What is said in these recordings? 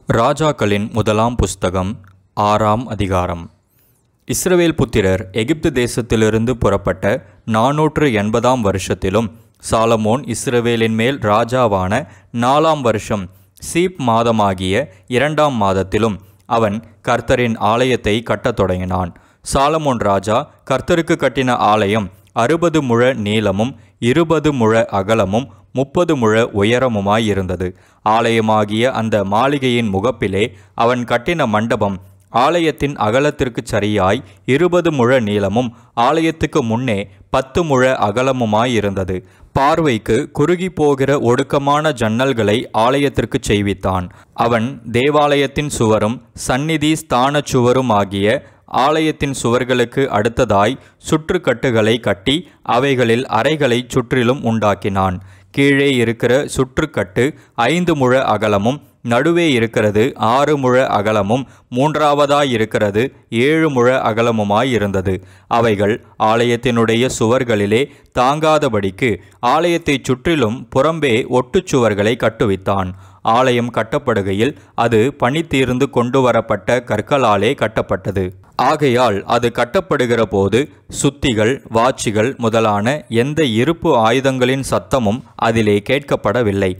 ராஜாக்களின் முதலாம் புஸ்தகம் 6ஆம் அதிகாரம். இஸ்ரவேல் புத்திரர் எகிப்து தேசத்திலிருந்து புறப்பட்ட 480ஆம் வருஷத்திலும் சாலமோன் இஸ்ரவேலின் மேல் ராஜாவான 4ஆம் வருஷம் சீப் மாதமாகிய 2ஆம் மாதத்திலும் அவன் கர்த்தரின் ஆலயத்தை கட்டத் தொடங்கினான். சாலமோன் ராஜா கர்த்தருக்கு கட்டின ஆலயம் 60 முழ நீளமும் 20 முழ அகலமும் 30 முழ உயரமுமாயிருந்தது. ஆலயமாகிய அந்த மாளிகையின் முகப்பிலே அவன் கட்டின மண்டபம் ஆலயத்தின் அகலத்திற்கு சரியாய் 20 முழ நீளமும் ஆலயத்துக்கு முன்னே 10 முழ அகலமுமாயிருந்தது. பார்வைக்கு குறுகி போகிற ஒடுக்கமான ஜன்னல்களை ஆலயத்திற்கு செய்வித்தான். அவன் தேவாலயத்தின் சுவரும் சந்நிதி ஸ்தான சுவரும் ஆகிய ஆலயத்தின் சுவர்களுக்கு அடுத்ததாய் சுற்றுக்கட்டுகளை கட்டி அவைகளில் அறைகளை சுற்றிலும் உண்டாக்கினான். கீழே இருக்கிற சுற்றுக்கட்டு 5 முழ அகலமும், நடுவே இருக்கிறது 6 முழ அகலமும், மூன்றாவதாயிருக்கிறது 7 முழ அகலமுமாயிருந்தது. அவைகள் ஆலயத்தினுடைய சுவர்களிலே தாங்காதபடிக்கு ஆலயத்தைச் சுற்றிலும் புறம்பே ஒட்டுச்சுவர்களை கட்டுவித்தான். ஆலயம் கட்டப்படுகையில் அது பனி தீர்ந்து கொண்டு வரப்பட்ட கற்களாலே கட்டப்பட்டது. ஆகையால் அது கட்டப்படுகிற போது சுத்திகள், வாச்சிகள் முதலான எந்த இருப்பு ஆயுதங்களின் சத்தமும் அதிலே கேட்கப்படவில்லை.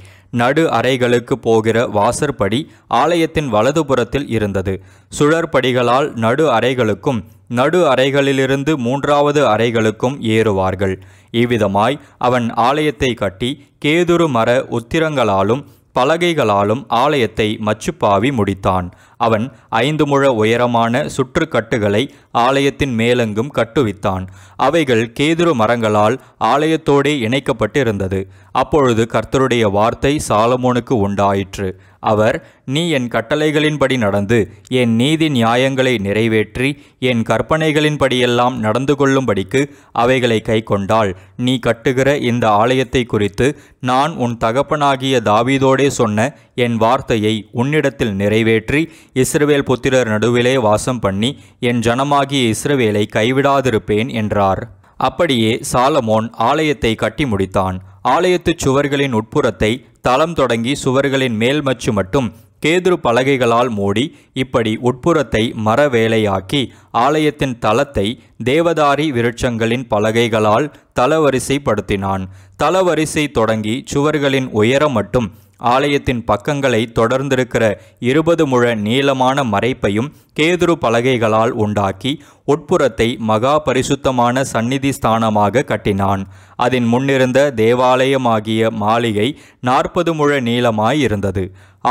நடு அறைகளுக்கு போகிற வாசற்படி ஆலயத்தின் வலதுபுறத்தில் இருந்தது. சுழற்படிகளால் நடு அறைகளுக்கும் நடு அறைகளிலிருந்து 3வது அறைகளுக்கும் ஏறுவார்கள். இவ்விதமாய் அவன் ஆலயத்தை கட்டி கேதுரு மர உத்திரங்களாலும் பலகைகளாலும் ஆலயத்தை மச்சுப்பாவி முடித்தான். அவன் 5 முழ உயரமான சுற்றுக்கட்டுகளை ஆலயத்தின் மேலெங்கும் கட்டுவித்தான். அவைகள் கேதுரு மரங்களால் ஆலயத்தோடே இணைக்கப்பட்டிருந்தது. அப்பொழுது கர்த்தருடைய வார்த்தை சாலமோனுக்கு உண்டாயிற்று. அவர், நீ என் கட்டளைகளின்படி நடந்து என் நீதி நியாயங்களை நிறைவேற்றி என் கற்பனைகளின்படியெல்லாம் நடந்து கொள்ளும்படிக்கு அவைகளை கைக்கொண்டால் நீ கட்டுகிற இந்த ஆலயத்தை குறித்து நான் உன் தகப்பனாகிய தாவீதோடே சொன்ன என் வார்த்தையை உன்னிடத்தில் நிறைவேற்றி இஸ்ரவேல் புத்திரர் நடுவிலே வாசம் பண்ணி என் ஜனமாகிய இஸ்ரவேலை கைவிடாதிருப்பேன் என்றார். அப்படியே சாலமோன் ஆலயத்தை கட்டி முடித்தான். ஆலயத்துச் சுவர்களின் உட்புறத்தை தளம் தொடங்கி சுவர்களின் மேல்மச்சு மட்டும் கேதுரு பலகைகளால் மூடி இப்படி உட்புறத்தை மர வேலையாக்கி ஆலயத்தின் தளத்தை தேவதாரி விருட்சங்களின் பலகைகளால் தளவரிசைப்படுத்தினான். தளவரிசை தொடங்கி சுவர்களின் உயரம் மட்டும் ஆலயத்தின் பக்கங்களை தொடர்ந்திருக்கிற 20 முழ நீளமான மறைப்பையும் கேதுரு பலகைகளால் உண்டாக்கி உட்புறத்தை மகா பரிசுத்தமான சந்நிதி ஸ்தானமாக கட்டினான். அதன் முன்னிருந்த தேவாலயமாகிய மாளிகை 40 முழ நீளமாயிருந்தது.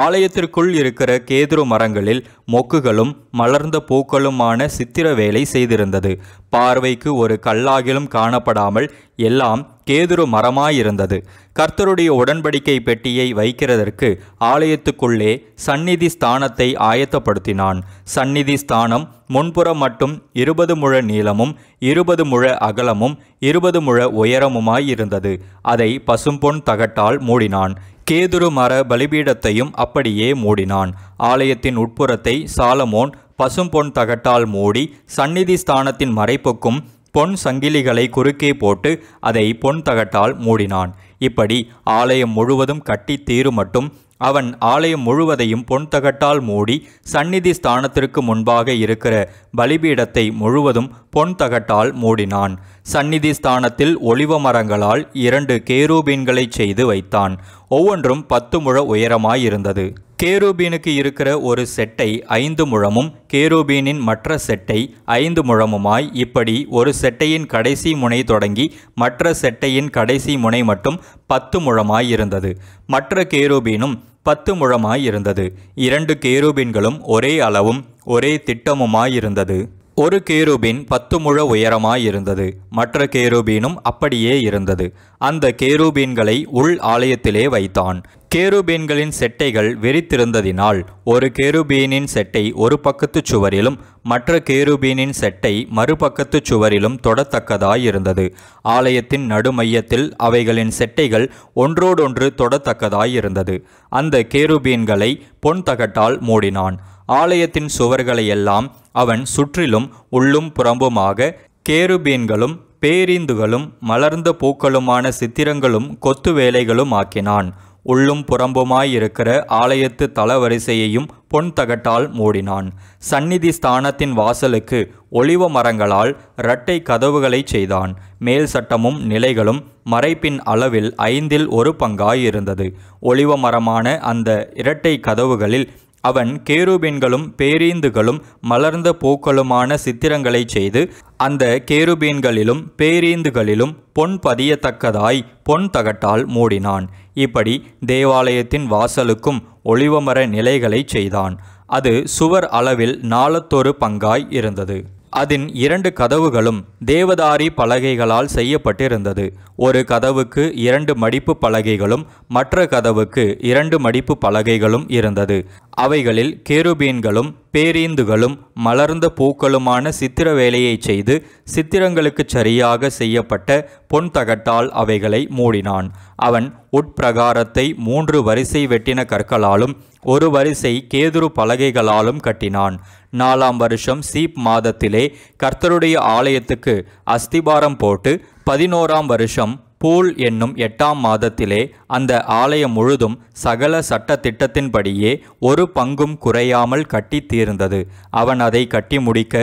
ஆலயத்திற்குள் இருக்கிற கேதுரு மரங்களில் மொக்குகளும் மலர்ந்த பூக்களுமான சித்திர வேலை செய்திருந்தது. பார்வைக்கு ஒரு கல்லாகிலும் காணப்படாமல் எல்லாம் கேதுரு மரமாயிருந்தது. கர்த்தருடைய உடன்படிக்கை பெட்டியை வைக்கிறதற்கு ஆலயத்துக்குள்ளே சந்நிதி ஸ்தானத்தை ஆயத்தப்படுத்தினான். சந்நிதி ஸ்தானம் முன்புறம் மட்டும் 20 முழ நீளமும் 20 முழ அகலமும் 20 முழ உயரமுமாயிருந்தது. அதை பசும்பொன் தகட்டால் மூடினான். கேதுரு மர பலிபீடத்தையும் அப்படியே மூடினான். ஆலயத்தின் உட்புறத்தை சாலமோன் பசும்பொன் தகட்டால் மூடி சந்நிதி ஸ்தானத்தின் மறைப்புக்கும் பொன் சங்கிலிகளை குறுக்கே போட்டு அதை பொன் தகட்டால் மூடினான். இப்படி ஆலயம் முழுவதும் கட்டி தீரு மட்டும் அவன் ஆலயம் முழுவதையும் பொன் தகட்டால் மூடி சந்நிதி ஸ்தானத்திற்கு முன்பாக இருக்கிற பலிபீடத்தை முழுவதும் பொன் தகட்டால் மூடினான். சந்நிதி ஸ்தானத்தில் ஒலிவ மரங்களால் 2 கேரூபீன்களை செய்து வைத்தான். ஒவ்வொன்றும் 10 முழ உயரமாயிருந்தது. கேரூபீனுக்கு இருக்கிற ஒரு செட்டை 5 முழமும் கேரூபீனின் மற்ற செட்டை 5 முழமுமாய் இப்படி ஒரு செட்டையின் கடைசி முனை தொடங்கி மற்ற செட்டையின் கடைசி முனை மட்டும் 10 முழமாயிருந்தது. மற்ற கேரூபீனும் 10 முழமாயிருந்தது. 2 கேரூபீன்களும் ஒரே அளவும் ஒரே திட்டமுமாயிருந்தது. ஒரு கேரூபீன் 10 முழ உயரமாயிருந்தது. மற்ற கேரூபீனும் அப்படியே இருந்தது. அந்த கேரூபீன்களை உள் ஆலயத்திலே வைத்தான். கேரூபீன்களின் செட்டைகள் விரித்திருந்ததினால் ஒரு கேரூபீனின் செட்டை ஒரு பக்கத்து சுவரிலும் மற்ற கேரூபீனின் செட்டை மறுபக்கத்து சுவரிலும் தொடத்தக்கதாயிருந்தது. ஆலயத்தின் நடுமையத்தில் அவைகளின் செட்டைகள் ஒன்றோடொன்று தொடத்தக்கதாயிருந்தது. அந்த கேரூபீன்களை பொன் தகட்டால் மூடினான். ஆலயத்தின் சுவர்களையெல்லாம் அவன் சுற்றிலும் உள்ளும் புறம்புமாக கேருபீன்களும் பேரீந்துகளும் மலர்ந்த பூக்களுமான சித்திரங்களும் கொத்து வேலைகளும் ஆக்கினான். உள்ளும் புறம்புமாயிருக்கிற ஆலயத்து தளவரிசையையும் பொன் தகட்டால் மூடினான். சந்நிதி ஸ்தானத்தின் வாசலுக்கு ஒலிவ மரங்களால் இரட்டை கதவுகளை செய்தான். மேல் சட்டமும் நிலைகளும் மறைப்பின் அளவில் 1/5 இருந்தது. ஒலிவ மரமான அந்த இரட்டை கதவுகளில் அவன் கேருபீன்களும் பேரீந்துகளும் மலர்ந்த பூக்களுமான சித்திரங்களை செய்து அந்த கேருபீன்களிலும் பேரீந்துகளிலும் பொன் பதியத்தக்கதாய் பொன் தகட்டால் மூடினான். இப்படி தேவாலயத்தின் வாசலுக்கும் ஒலிவமர நிலைகளை செய்தான். அது சுவர் அளவில் 4/4 இருந்தது. அதன் 2 கதவுகளும் தேவதாரி பலகைகளால் செய்யப்பட்டிருந்தது. ஒரு கதவுக்கு 2 மடிப்பு பலகைகளும் மற்ற கதவுக்கு 2 மடிப்பு பலகைகளும் இருந்தது. அவைகளில் கேருபீன்களும் பேரீந்துகளும் மலர்ந்த பூக்களுமான சித்திர வேலையை செய்து சித்திரங்களுக்கு சரியாக செய்யப்பட்ட பொன் தகட்டால் அவைகளை மூடினான். அவன் உட்பிரகாரத்தை 3 வரிசை வெட்டின கற்களாலும் 1 வரிசை கேதுரு பலகைகளாலும் கட்டினான். 4ஆம் வருஷம் சீப் மாதத்திலே கர்த்தருடைய ஆலயத்துக்கு அஸ்திபாரம் போட்டு 11ஆம் வருஷம் பூல் என்னும் 8ஆம் மாதத்திலே அந்த ஆலயம் முழுதும் சகல சட்ட திட்டத்தின்படியே 1 பங்கும் குறையாமல் கட்டி தீர்ந்தது. அவன் அதை கட்டி முடிக்க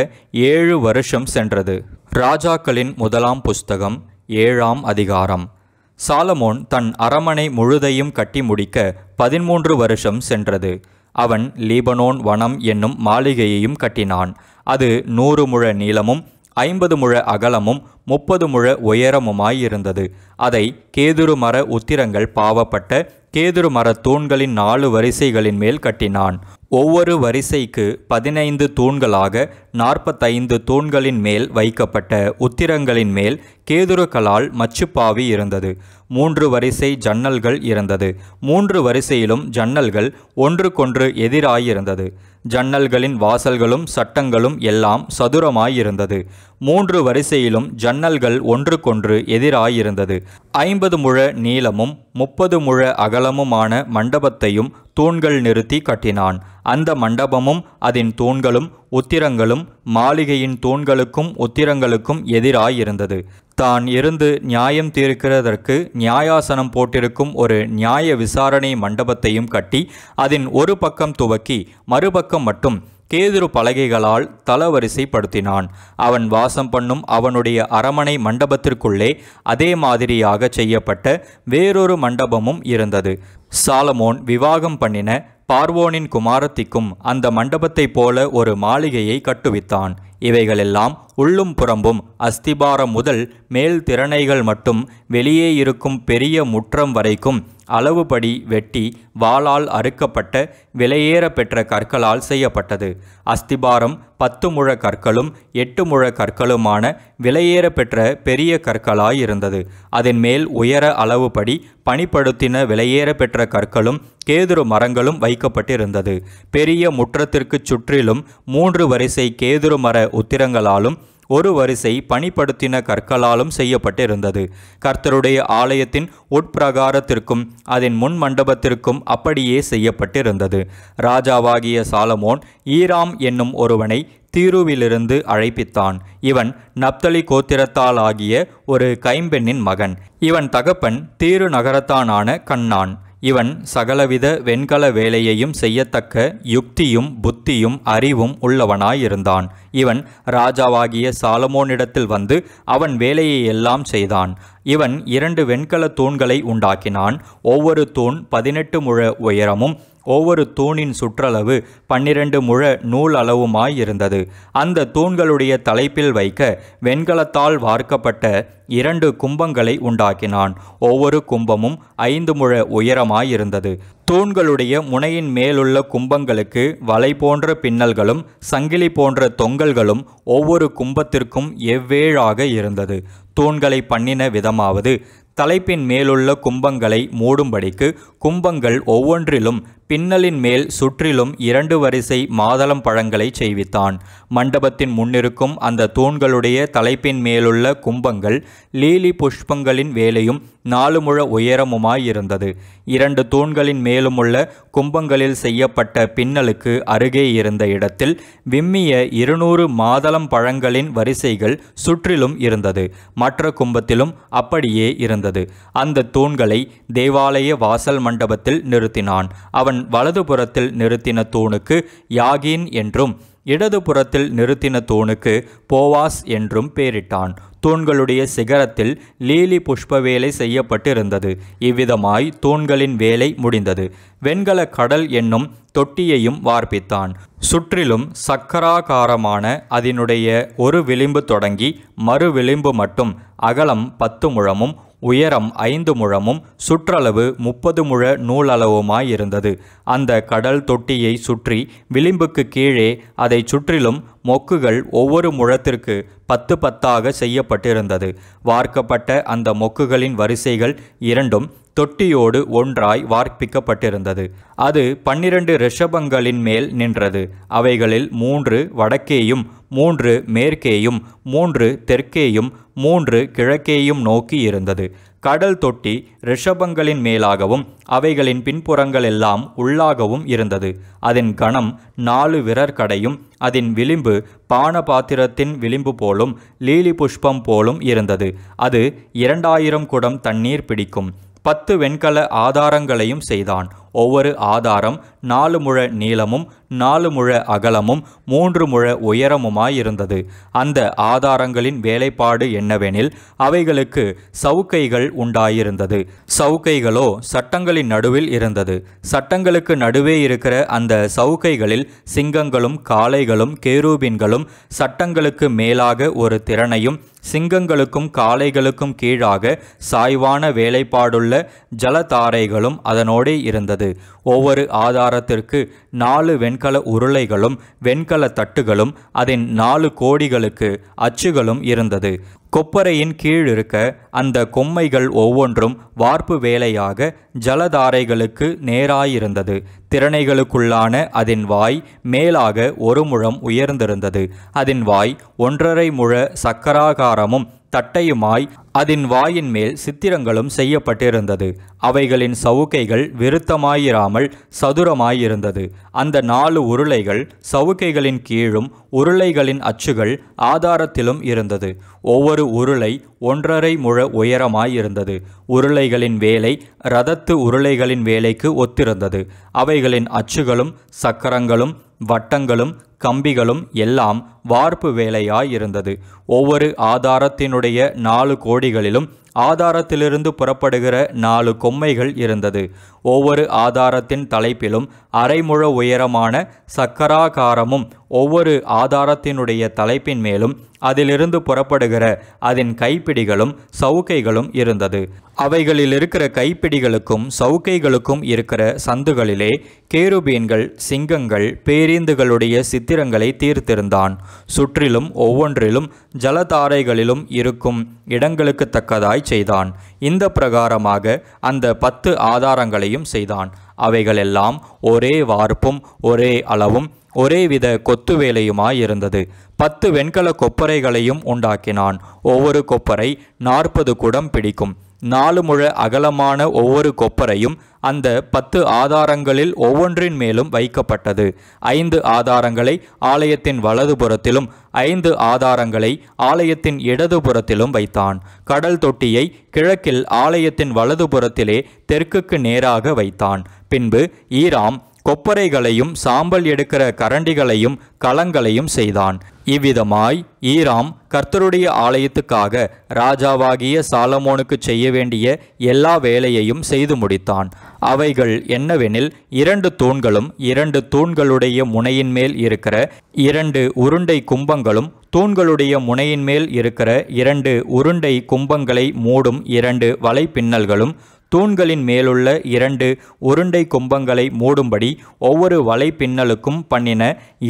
7 வருஷம் சென்றது. ராஜாக்களின் 1ஆம் புஸ்தகம் 7ஆம் அதிகாரம். சாலமோன் தன் அரமனை முழுதையும் கட்டி முடிக்க 13 வருஷம் சென்றது. அவன் லீபனோன் வனம் என்னும் மாளிகையையும் கட்டினான். அது 100 முழ நீளமும் 50 முழ அகலமும் 30 முழ உயரமுமாயிருந்தது. அதை கேதுரு மர உத்திரங்கள் பாவப்பட்ட கேதுரு மர தூண்களின் 4 வரிசைகளின் மேல் கட்டினான். ஒவ்வொரு வரிசைக்கு 15 தூண்களாக 45 தூண்களின் மேல் வைக்கப்பட்ட உத்திரங்களின் மேல் கேதுருக்களால் மச்சுப்பாவி இருந்தது. 3 வரிசை ஜன்னல்கள் இருந்தது. 3 வரிசையிலும் ஜன்னல்கள் ஒன்றுக்கொன்று எதிராயிருந்தது. ஜன்னல்களின் வாசல்களும் சட்டங்களும் எல்லாம் சதுரமாயிருந்தது. 3 வரிசையிலும் ஜன்னல்கள் ஒன்றுக்கொன்று எதிராயிருந்தது. 50 முழ நீளமும் 30 முழ அகலமுமான மண்டபத்தையும் தூண்கள் நிறுத்தி கட்டினான். அந்த மண்டபமும் அதன் தூண்களும் உத்திரங்களும் மாளிகையின் தூண்களுக்கும் உத்திரங்களுக்கும் எதிராயிருந்தது. தான் இருந்து நியாயம் தீர்க்கிறதற்கு நியாயாசனம் போட்டிருக்கும் ஒரு நியாய விசாரணை மண்டபத்தையும் கட்டி அதன் ஒரு பக்கம் துவக்கி மறுபக்கம் மட்டும் கேதுரு பலகைகளால் தளவரிசைப்படுத்தினான். அவன் வாசம் பண்ணும் அவனுடைய அரமனை மண்டபத்திற்குள்ளே அதே மாதிரியாக செய்யப்பட்ட வேறொரு மண்டபமும் இருந்தது. சாலமோன் விவாகம் பண்ணின பார்வோனின் குமாரத்திக்கும் அந்த மண்டபத்தைப் போல ஒரு மாளிகையை கட்டுவித்தான். இவைகளெல்லாம் உள்ளும் புறம்பும் அஸ்திபாரம் முதல் மேல் திறனைகள் மட்டும் வெளியே இருக்கும் பெரிய முற்றம் வரைக்கும் அளவுபடி வெட்டி வாளால் அறுக்கப்பட்ட விலையேற பெற்ற கற்களால் செய்யப்பட்டது. அஸ்திபாரம் 10 முழ கற்களும் 8 முழ கற்களுமான விலையேற பெற்ற பெரிய கற்களாயிருந்தது. அதன் மேல் உயர அளவுபடி பணிப்படுத்தின விலையேற பெற்ற கற்களும் கேதுரு மரங்களும் வைக்கப்பட்டிருந்தது. பெரிய முற்றத்திற்கு சுற்றிலும் 3 வரிசை கேதுரு மர உத்திரங்களாலும் 1 வரிசை பணிப்படுத்தின கற்களாலும் செய்யப்பட்டிருந்தது. கர்த்தருடைய ஆலயத்தின் உட்பிரகாரத்திற்கும் அதன் முன் மண்டபத்திற்கும் அப்படியே செய்யப்பட்டிருந்தது. ராஜாவாகிய சாலமோன் ஈராம் என்னும் ஒருவனை தீருவிலிருந்து அழைப்பித்தான். இவன் நப்தலி கோத்திரத்தாலாகிய ஒரு கைம்பெண்ணின் மகன். இவன் தகப்பன் தீரு நகரத்தானான கண்ணான். இவன் சகலவித வெண்கல வேலையையும் செய்யத்தக்க யுக்தியும் புத்தியும் அறிவும் உள்ளவனாயிருந்தான். இவன் ராஜாவாகிய சாலமோனிடத்தில் வந்து அவன் வேலையை எல்லாம் செய்தான். இவன் 2 வெண்கல தூண்களை உண்டாக்கினான். ஒவ்வொரு தூண் 18 முழ உயரமும் ஒவ்வொரு தூணின் சுற்றளவு 12 முழ நூல் அளவுமாயிருந்தது. அந்த தூண்களுடைய தலைப்பில் வைக்க வெண்கலத்தால் வார்க்கப்பட்ட 2 கும்பங்களை உண்டாக்கினான். ஒவ்வொரு கும்பமும் 5 முழ உயரமாயிருந்தது. தூண்களுடைய முனையின் மேலுள்ள கும்பங்களுக்கு வலை போன்ற பின்னல்களும் சங்கிலி போன்ற தொங்கல்களும் ஒவ்வொரு கும்பத்திற்கும் எவ்வேழாக இருந்தது. தூண்களை பண்ணின விதமாவது தலைப்பின் மேலுள்ள கும்பங்களை மூடும்படிக்கு கும்பங்கள் ஒவ்வொன்றிலும் பின்னலின் மேல் சுற்றிலும் 2 வரிசை மாதளம் பழங்களை செய்வித்தான். மண்டபத்தின் முன்னிருக்கும் அந்த தூண்களுடைய தலைப்பின் மேலுள்ள கும்பங்கள் லீலி புஷ்பங்களின் வேலையும் 4 முழ உயரமுமாயிருந்தது. 2 தூண்களின் மேலுமுள்ள கும்பங்களில் செய்யப்பட்ட பின்னலுக்கு அருகே இருந்த இடத்தில் விம்மிய 200 மாதளம் பழங்களின் வரிசைகள் சுற்றிலும் இருந்தது. மற்ற கும்பத்திலும் அப்படியே இருந்தது. அந்த தூண்களை தேவாலய வாசல் மண்டபத்தில் நிறுத்தினான். அவன் வலதுபுறத்தில் நிறுத்தின தூணுக்கு யாகீன் என்றும் இடதுபுறத்தில் நிறுத்தின தூணுக்கு போவாஸ் என்றும் பெயரிட்டான். தூண்களுடைய சிகரத்தில் லீலி புஷ்ப வேலை செய்யப்பட்டிருந்தது. இவ்விதமாய் தூண்களின் வேலை முடிந்தது. வெண்கல கடல் என்னும் தொட்டியையும் வார்ப்பித்தான். சுற்றிலும் சக்கராகாரமான அதனுடைய ஒரு விளிம்பு தொடங்கி மறு விளிம்பு மட்டும் அகலம் 10 முழமும் உயரம் 5 முழமும் சுற்றளவு 30 முழ நூலளவுமாயிருந்தது. அந்த கடல் தொட்டியை சுற்றி விளிம்புக்கு கீழே அதை சுற்றிலும் மொக்குகள் ஒவ்வொரு முழத்திற்கு 10 10ஆக செய்யப்பட்டிருந்தது. வார்க்கப்பட்ட அந்த மொக்குகளின் வரிசைகள் இரண்டும் தொட்டியோடு ஒன்றாய் வார்ப்பிக்கப்பட்டிருந்தது. அது 12 ரிஷபங்களின் மேல் நின்றது. அவைகளில் 3 வடக்கேயும் 3 மேற்கேயும் 3 தெற்கேயும் 3 கிழக்கேயும் நோக்கி இருந்தது. கடல் தொட்டி ரிஷபங்களின் மேலாகவும் அவைகளின் பின்புறங்கள் எல்லாம் உள்ளாகவும் இருந்தது. அதன் கனம் 4 விரற்கடையும் அதன் விளிம்பு பானபாத்திரத்தின் விளிம்பு போலும் லீலி புஷ்பம் போலும் இருந்தது. அது 2000 குடம் தண்ணீர் பிடிக்கும். 10 வெண்கல ஆதாரங்களையும் செய்தான். ஒவ்வொரு ஆதாரம் 4 முழ நீளமும் 4 முழ அகலமும் 3 முழ உயரமுமாயிருந்தது. அந்த ஆதாரங்களின் வேலைப்பாடு என்னவெனில் அவைகளுக்கு சவுக்கைகள் உண்டாயிருந்தது. சவுக்கைகளோ சட்டங்களின் நடுவில் இருந்தது. சட்டங்களுக்கு நடுவே இருக்கிற அந்த சவுக்கைகளில் சிங்கங்களும் காளைகளும் கேருபீன்களும் சட்டங்களுக்கு மேலாக ஒரு திறனையும் சிங்கங்களுக்கும் காளைகளுக்கும் கீழாக சாய்வான வேலைப்பாடுள்ள ஜலதாரைகளும் அதனோடே இருந்தது. ஒவ்வொரு ஆதாரத்திற்கு 4 வெண்கல உருளைகளும் வெண்கல தட்டுகளும் அதன் 4 கோடிகளுக்கு அச்சுகளும் இருந்தது. கொப்பரையின் கீழ் இருக்க அந்த கொம்மைகள் ஒவ்வொன்றும் வார்ப்பு வேலையாக ஜலதாரைகளுக்கு நேராயிருந்தது. திறனைகளுக்குள்ளான அதன் வாய் மேலாக 1 முழம் உயர்ந்திருந்தது. அதன் வாய் 1.5 முழ சக்கராகாரமும் தட்டையுமாய் அதன் வாயின் மேல் சித்திரங்களும் செய்யப்பட்டிருந்தது. அவைகளின் சவுக்கைகள் விருத்தமாயிராமல் சதுரமாயிருந்தது. அந்த 4 உருளைகள் சவுக்கைகளின் கீழும் உருளைகளின் அச்சுகள் ஆதாரத்திலும் இருந்தது. ஒவ்வொரு உருளை 1.5 முழ உயரமாயிருந்தது. உருளைகளின் வேலை இரதத்து உருளைகளின் வேலைக்கு ஒத்திருந்தது. அவைகளின் அச்சுகளும் சக்கரங்களும் வட்டங்களும் கம்பிகளும் எல்லாம் வார்ப்பு வேலையாயிருந்தது. ஒவ்வொரு ஆதாரத்தினுடைய 4 கோடிகளிலும் ஆதாரத்திலிருந்து புறப்படுகிற 4 கொம்மைகள் இருந்தது. ஒவ்வொரு ஆதாரத்தின் தலைப்பிலும் 1/2 முழ உயரமான சக்கராகாரமும் ஒவ்வொரு ஆதாரத்தினுடைய தலைப்பின் மேலும் அதிலிருந்து புறப்படுகிற அதன் கைப்பிடிகளும் சவுக்கைகளும் இருந்தது. அவைகளில் இருக்கிற கைப்பிடிகளுக்கும் சவுக்கைகளுக்கும் இருக்கிற சந்துகளிலே கேருபீன்கள் சிங்கங்கள் பேரீந்துகளுடைய சித்திரங்களை தீர்த்திருந்தான். சுற்றிலும் ஒவ்வொன்றிலும் ஜலதாரைகளிலும் இருக்கும் இடங்களுக்கு தக்கதாய் செய்தான். இந்த பிரகாரமாக அந்த 10 ஆதாரங்களையும் செய்தான். அவைகளெல்லாம் ஒரே வார்ப்பும் ஒரே அளவும் ஒரேவித கொத்து வேலையுமாயிருந்தது. 10 வெண்கல கொப்பரைகளையும் உண்டாக்கினான். ஒவ்வொரு கொப்பரை 40 குடம் பிடிக்கும். 4 முழ அகலமான ஒவ்வொரு கொப்பரையும் அந்த 10 ஆதாரங்களில் ஒவ்வொன்றின் மேலும் வைக்கப்பட்டது. 5 ஆதாரங்களை ஆலயத்தின் வலதுபுறத்திலும் 5 ஆதாரங்களை ஆலயத்தின் இடதுபுறத்திலும் வைத்தான். கடல் தொட்டியை கிழக்கில் ஆலயத்தின் வலதுபுறத்திலே தெற்குக்கு நேராக வைத்தான். பின்பு ஈராம் கொப்பரைகளையும் சாம்பல் எடுக்கிற கரண்டிகளையும் கலங்களையும் செய்தான். இவ்விதமாய் ஈராம் கர்த்தருடைய ஆலயத்துக்காக ராஜாவாகிய சாலமோனுக்கு செய்ய வேண்டிய எல்லா வேலையையும் செய்து முடித்தான். அவைகள் என்னவெனில் 2 தூண்களும் 2 தூண்களுடைய முனையின் மேல் இருக்கிற 2 உருண்டை கும்பங்களும் தூண்களுடைய முனையின் மேல் இருக்கிற 2 உருண்டை கும்பங்களை மூடும் 2 வலைப்பின்னல்களும் தூண்களின் மேலுள்ள 2 உருண்டை கும்பங்களை மூடும்படி ஒவ்வொரு வலைப்பின்னலுக்கும் பண்ணின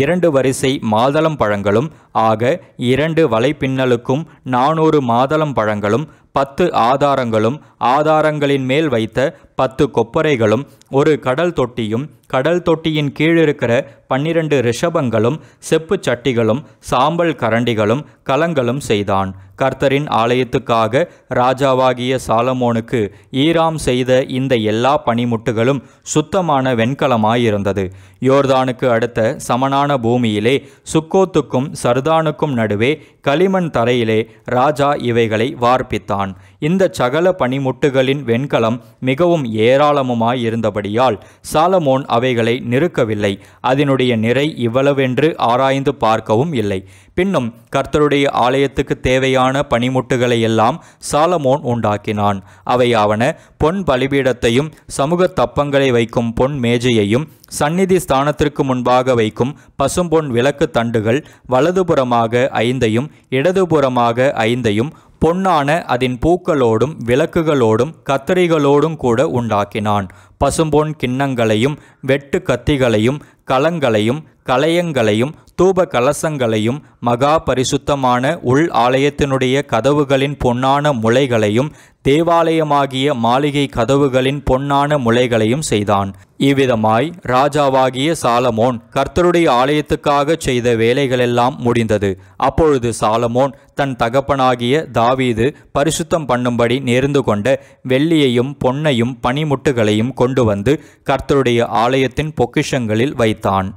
2 வரிசை மாதளம் பழங்களும் ஆக 2 வலைப்பின்னலுக்கும் 400 மாதளம் பழங்களும் 10 ஆதாரங்களும் ஆதாரங்களின் மேல் வைத்த 10 கொப்பரைகளும் ஒரு கடல் தொட்டியும் கடல் தொட்டியின் கீழ் இருக்கிற 12 ரிஷபங்களும் செப்பு சட்டிகளும் சாம்பல் கரண்டிகளும் கலங்களும் செய்தான். கர்த்தரின் ஆலயத்துக்காக ராஜாவாகிய சாலமோனுக்கு ஈராம் செய்த இந்த எல்லா பணிமுட்டுகளும் சுத்தமான வெண்கலமாயிருந்தது. யோர்தானுக்கு அடுத்த சமனான பூமியிலே சுக்கோத்துக்கும் சர்தானுக்கும் நடுவே களிமண் தரையிலே ராஜா இவைகளை வார்ப்பித்தான். இந்த சகல பணிமுட்டுகளின் வெண்கலம் மிகவும் ஏராளமுமாயிருந்தபடியால் சாலமோன் அவைகளை நிறுக்கவில்லை. அதனுடைய நிறை இவ்வளவென்று ஆராய்ந்து பார்க்கவும் இல்லை. பின்னும் கர்த்தருடைய ஆலயத்துக்கு தேவையான பணிமுட்டுகளை எல்லாம் சாலமோன் உண்டாக்கினான். அவையாவன பொன் பலிபீடத்தையும் சமூக தப்பங்களை வைக்கும் பொன் மேஜையையும் சந்நிதி ஸ்தானத்திற்கு முன்பாக வைக்கும் பசும்பொன் விளக்கு தண்டுகள் வலதுபுறமாக 5 இடதுபுறமாக 5 பொன்னான அதன் பூக்களோடும் விளக்குகளோடும் கத்தரிகளோடும் கூட உண்டாக்கினான். பசும்பொன் கிண்ணங்களையும் வெட்டு கத்திகளையும் கலங்களையும் கலயங்களையும் தூப கலசங்களையும் மகா பரிசுத்தமான உள் ஆலயத்தினுடைய கதவுகளின் பொன்னான முளைகளையும் தேவாலயமாகிய மாளிகை கதவுகளின் பொன்னான முளைகளையும் செய்தான். இவ்விதமாய் ராஜாவாகிய சாலமோன் கர்த்தருடைய ஆலயத்துக்காக செய்த வேலைகளெல்லாம் முடிந்தது. அப்பொழுது சாலமோன் தன் தகப்பனாகிய தாவீது பரிசுத்தம் பண்ணும்படி நேர்ந்து கொண்ட வெள்ளியையும் பொன்னையும் பணிமுட்டுகளையும் கொண்டு வந்து கர்த்தருடைய ஆலயத்தின் பொக்கிஷங்களில் வைத்தான்.